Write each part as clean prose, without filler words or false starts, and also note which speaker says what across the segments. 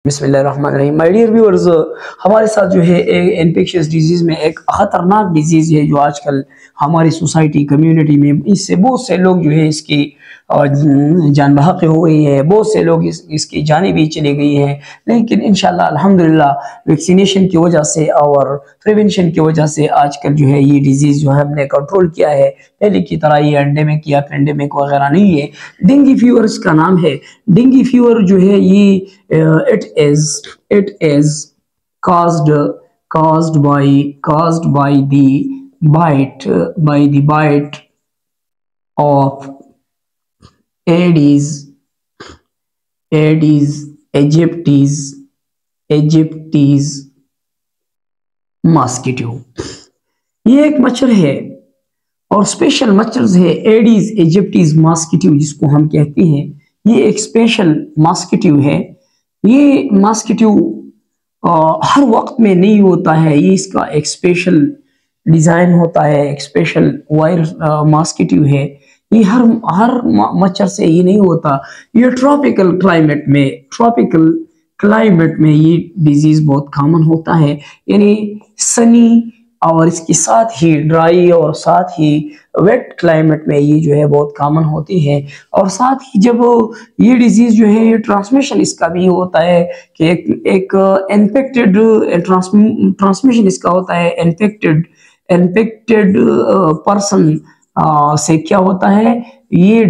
Speaker 1: बिस्मिल्लाहिर्रहमानिर्रहीम। My dear viewers, हमारे साथ जो है इन्फेक्शियस डिजीज़ में एक ख़तरनाक डिजीज़ है जो आजकल हमारी सोसाइटी कम्युनिटी में इससे बहुत से लोग जो है इसकी जान बहक हो गई है, बहुत से लोग इसकी जानें भी चली गई हैं। लेकिन इंशाल्लाह अल्हम्दुलिल्लाह वैक्सीनेशन की वजह से और प्रिवेंशन की वजह से आजकल जो है ये डिजीज़ जो है हमने कंट्रोल किया है। पहले की तरह ये एंडेमिक या पेंडेमिक वगैरह नहीं है। डेंगू फीवर इसका नाम है। डेंगू फीवर जो है ये it is caused by the bite of Aedes aegyptis mosquito। ये एक मच्छर है और स्पेशल मच्छर है एडीज एजिप्टिस मॉस्किटो जिसको हम कहते हैं। ये एक स्पेशल मॉस्किटो है। ये मॉस्किटो हर वक्त में नहीं होता है, ये इसका एक स्पेशल डिजाइन होता है, एक स्पेशल वायरस मॉस्किटो है। ये हर मच्छर से ये नहीं होता। ये ट्रॉपिकल क्लाइमेट में ये डिजीज बहुत कॉमन होता है, यानी सनी और इसके साथ ही ड्राई और साथ ही वेट क्लाइमेट में ये जो है बहुत कॉमन होती है। और साथ ही जब ये डिजीज जो है ये ट्रांसमिशन इसका भी होता है कि एक इन्फेक्टेड ट्रांसमिशन इसका होता है इन्फेक्टेड पर्सन से क्या होता है, ये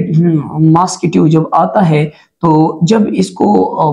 Speaker 1: मॉस्किटो जब आता है तो जब इसको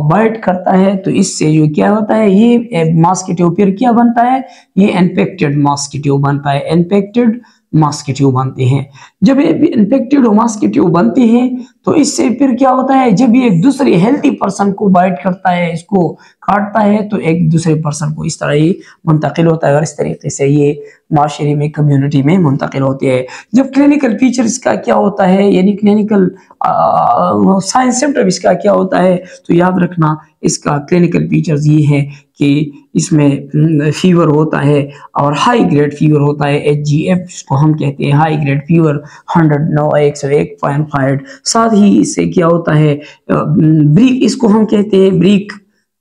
Speaker 1: बाइट करता है तो इससे जो क्या होता है ये मॉस्किटो फिर क्या बनता है, ये इन्फेक्टेड मॉस्किटो बनता है, इन्फेक्टेड मॉस्किटो बनते हैं। जब ये इन्फेक्टेड मॉस्किटो बनते हैं तो इससे फिर क्या होता है, जब ये एक दूसरे हेल्थी पर्सन को बाइट करता है, इसको काटता है तो एक दूसरे पर्सन को इस तरह ये मुंतकिल होता है और इस तरीके से ये माशरे में कम्युनिटी में मुंतकिल होती है। जब क्लिनिकल फीचर इसका क्या होता है, यानी क्लिनिकल साइंस सिम्टम इसका क्या होता है, तो याद रखना इसका क्लिनिकल फीचर्स ये है कि इसमें फीवर होता है और हाई ग्रेड फीवर होता है, HGF जिसको हम कहते हैं, हाई ग्रेड फीवर 101.5। साथ ही इससे क्या होता है ब्रीक, इसको हम कहते हैं ब्रीक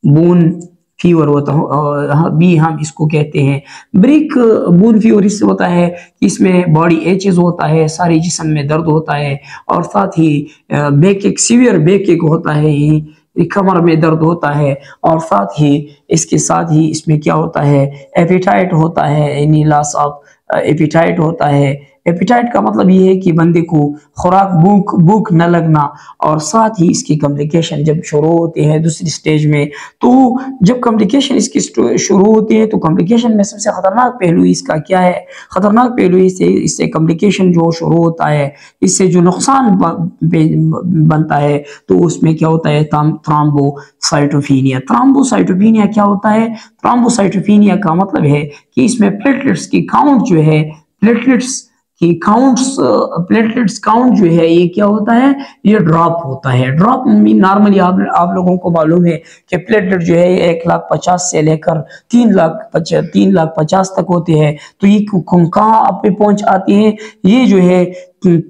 Speaker 1: बोन फीवर होता है, भी हम इसको कहते हैं ब्रिक बोन फीवर। इससे होता है कि इसमें बॉडी एचेज होता है, सारी जिस्म में दर्द होता है और साथ ही बैक एक सीवियर बैक एक होता है, ये कमर में दर्द होता है और साथ ही इसके साथ ही इसमें क्या होता है एपिटाइट होता है, यानी लॉस ऑफ एपिटाइट होता है। एपिटाइट का मतलब ये है कि बंदे को खुराक भूख न लगना और साथ ही इसकी कम्प्लिकेशन जब शुरू होती है दूसरी स्टेज में, तो जब कम्प्लिकेशन इसकी शुरू होती है तो कम्प्लिकेशन में सबसे खतरनाक पहलू इसका क्या है, खतरनाक पहलू इससे कम्प्लिकेशन जो शुरू होता है, इससे जो नुकसान बनता है तो उसमें क्या होता है थ्रोम्बोसाइटोपेनिया। थ्रोम्बोसाइटोपेनिया क्या होता है, थ्रोम्बोसाइटोपेनिया का मतलब है कि इसमें प्लेटलेट्स की काउंट जो है, प्लेटलेट्स काउंट जो है ये क्या होता है, ये ड्रॉप होता है। ड्रॉप नॉर्मली आप लोगों को मालूम है कि प्लेटलेट जो है 1,50,000 से लेकर 3,50,000 तक होते हैं। तो ये कहाँ पे पहुंच आती है, ये जो है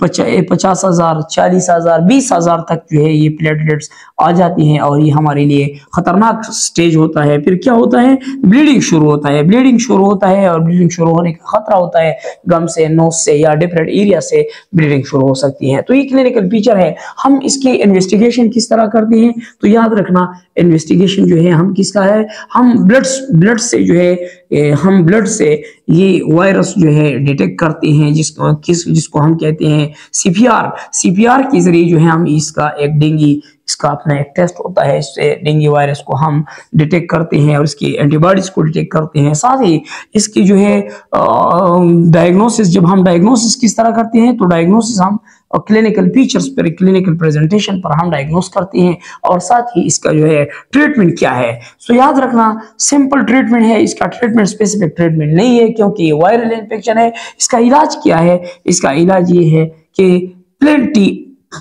Speaker 1: 50,000, 40,000, 20,000 तक जो है ये प्लेटलेट्स आ जाती हैं और ये हमारे लिए खतरनाक स्टेज होता है। फिर क्या होता है, ब्लीडिंग शुरू होता है, ब्लीडिंग शुरू होता है और ब्लीडिंग शुरू होने का खतरा होता है, गम से, नोज से या डिफरेंट एरिया से ब्लीडिंग शुरू हो सकती है। तो ये क्लिनिकल फीचर है। हम इसकी इन्वेस्टिगेशन किस तरह करते हैं, तो याद रखना इन्वेस्टिगेशन जो है हम किसका है, हम ब्लड से जो है हम ब्लड से ये वायरस जो है डिटेक्ट करते हैं, जिसको हम कहते हैं CPR के जरिए जो है हम इसका एक डेंगू इसका अपना एक टेस्ट होता है, इससे डेंगू वायरस को हम डिटेक्ट करते हैं और इसकी एंटीबॉडीज को डिटेक्ट करते हैं। साथ ही इसकी जो है डायग्नोसिस, जब हम डायग्नोसिस किस तरह करते हैं, तो डायग्नोसिस हम क्लिनिकल फीचर्स पर, क्लिनिकल प्रेजेंटेशन पर हम डायग्नोस करते हैं और साथ ही इसका जो है ट्रीटमेंट क्या है। सो याद रखना सिंपल ट्रीटमेंट है, इसका ट्रीटमेंट स्पेसिफिक ट्रीटमेंट नहीं है क्योंकि ये वायरल इन्फेक्शन है। इसका इलाज क्या है, इसका इलाज ये है कि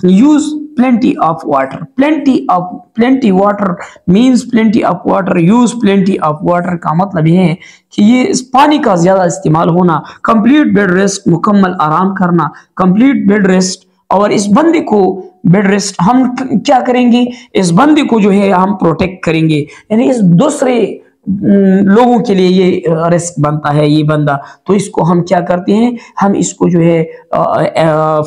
Speaker 1: use plenty of water, plenty water means plenty of water, use plenty of water का मतलब ये है कि ये इस पानी का ज्यादा इस्तेमाल होना, कंप्लीट बेड रेस्ट, मुकम्मल आराम करना, कंप्लीट बेड रेस्ट اور اس بندے کو بیڈ ریسٹ ہم کیا کریں گے، اس بندے کو جو ہے ہم پروٹیکٹ کریں گے، یعنی اس دوسرے لوگوں کے لیے یہ رسک بنتا ہے یہ بندہ، تو اس کو ہم کیا کرتے ہیں، ہم اس کو جو ہے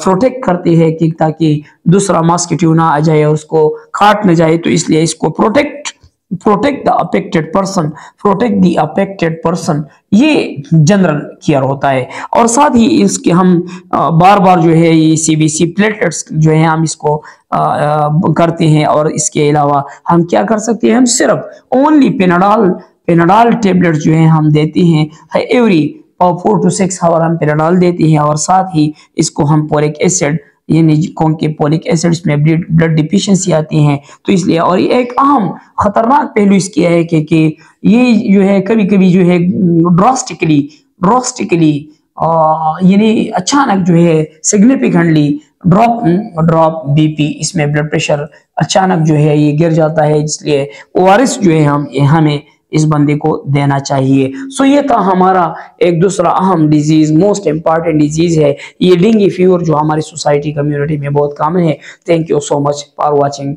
Speaker 1: پروٹیکٹ کرتے ہیں کہ تاکہ دوسرا ماسکیٹو نہ آ جائے اور اس کو کاٹ نہ جائے، تو اس لیے اس کو protect the affected person، protect the affected person، یہ جنرل کیئر ہوتا ہے۔ اور ساتھ ہی اس کے ہم بار بار جو ہے یہ CBC پلیٹلیٹس جو ہے ہم اس کو کرتے ہیں، اور اس کے علاوہ ہم کیا کر سکتے ہیں، ہم صرف اونلی پیناڈال ٹیبلٹ جو ہیں ہم دیتے ہیں ایوری 4 to 6 hour ہم پیناڈال دیتے ہیں، اور ساتھ ہی اس کو ہم پولک ایسڈ یعنی کیونکہ پولک ایسڈز میں بلڈ ڈیفیشنسی آتی ہیں، تو اس لیے اور یہ ایک اہم خطرناک پہلو اس کیا ہے کہ یہ جو ہے کبھی کبھی جو ہے ڈراسٹکلی یعنی اچانک جو ہے سگنیفیکنٹلی ڈراپ BP، اس میں بلڈ پریشر اچانک جو ہے یہ گر جاتا ہے، اس لیے ORS جو ہے ہمیں اس بندے کو دینا چاہیے۔ سو یہ تھا ہمارا ایک دوسرا اہم ڈیزیز، موسٹ امپارٹنٹ ڈیزیز ہے یہ ڈینگی فیور، جو ہماری سوسائٹی کمیونٹی میں بہت کامن ہے۔ Thank you so much for watching.